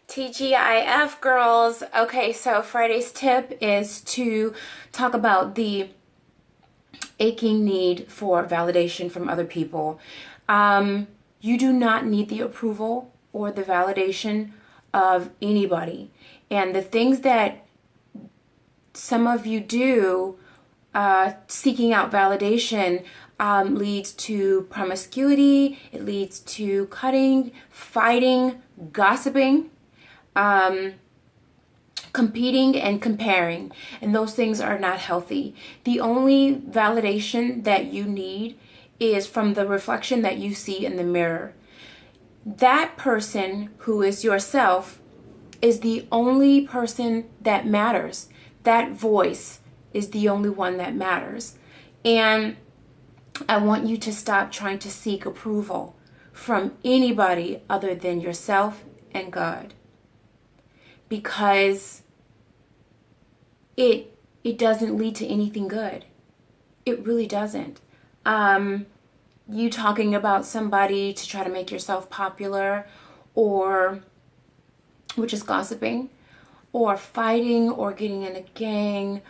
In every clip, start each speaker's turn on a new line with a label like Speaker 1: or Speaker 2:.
Speaker 1: TGIF girls. Okay, so Friday's tip is to talk about the aching need for validation from other people. You do not need the approval or the validation of anybody. And the things that some of you do, seeking out validation, leads to promiscuity, it leads to cutting, fighting, gossiping, competing and comparing, and those things are not healthy. The only validation that you need is from the reflection that you see in the mirror. That person who is yourself is the only person that matters. That voice is the only one that matters. And I want you to stop trying to seek approval from anybody other than yourself and God, because it doesn't lead to anything good. It really doesn't. You talking about somebody to try to make yourself popular, or which is gossiping, or fighting, or getting in a gang,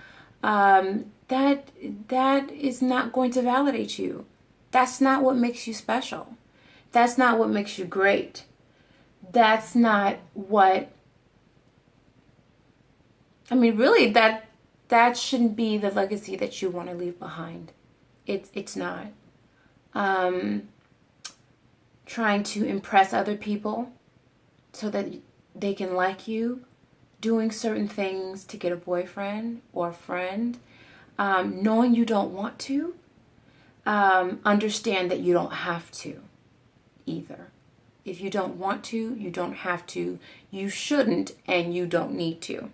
Speaker 1: that is not going to validate you. That's not what makes you special. That's not what makes you great. That's not what, I mean, really, that shouldn't be the legacy that you want to leave behind. It's not. Trying to impress other people so that they can like you, doing certain things to get a boyfriend or a friend, knowing you don't want to, understand that you don't have to either. If you don't want to, you don't have to, you shouldn't, and you don't need to.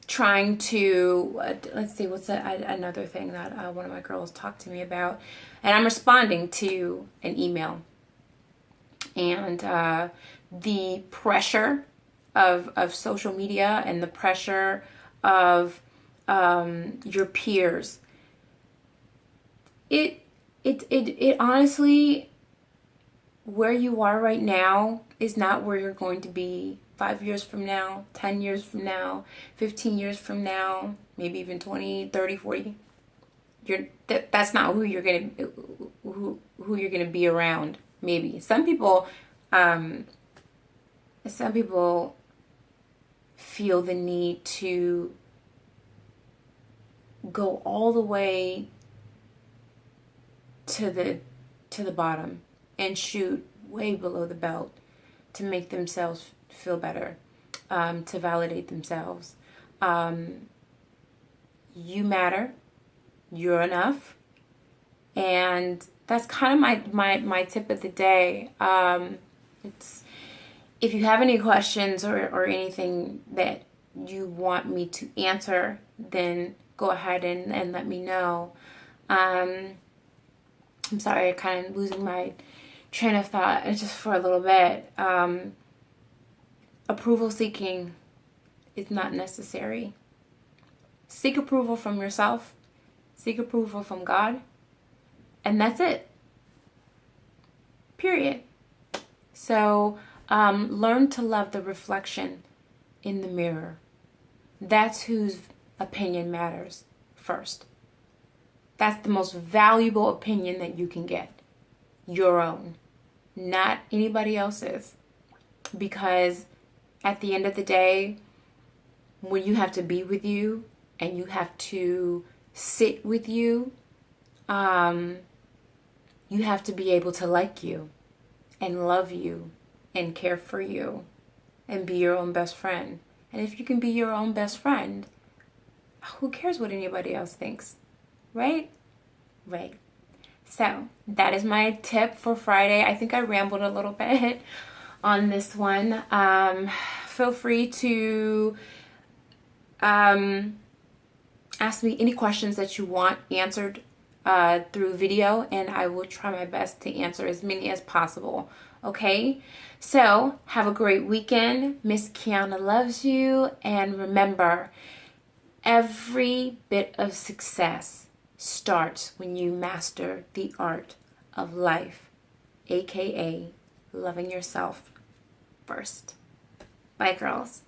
Speaker 1: Trying to, let's see, what's another thing that one of my girls talked to me about, and I'm responding to an email, and the pressure of social media and the pressure of your peers. It honestly, where you are right now is not where you're going to be 5 years from now, 10 years from now, 15 years from now, maybe even 20, 30, 40. That's not who you're going to who you're going to be around. Maybe some people feel the need to go all the way to the bottom and shoot way below the belt to make themselves feel better, to validate themselves. You matter, you're enough, and that's kind of my tip of the day. It's, if you have any questions or anything that you want me to answer, then go ahead and let me know. I'm sorry, I'm kind of losing my train of thought just for a little bit. Approval seeking is not necessary. Seek approval from yourself, seek approval from God, and that's it. Period. So learn to love the reflection in the mirror. That's whose opinion matters first. That's the most valuable opinion that you can get. Your own, not anybody else's. Because at the end of the day, when you have to be with you and you have to sit with you, you have to be able to like you and love you and care for you and be your own best friend. And if you can be your own best friend, who cares what anybody else thinks, right? Right. So that is my tip for Friday. I think I rambled a little bit on this one. Feel free to ask me any questions that you want answered through video, and I will try my best to answer as many as possible. Okay? So have a great weekend. Miss Kiana loves you, and remember, every bit of success starts when you master the art of life, aka loving yourself first. Bye, girls.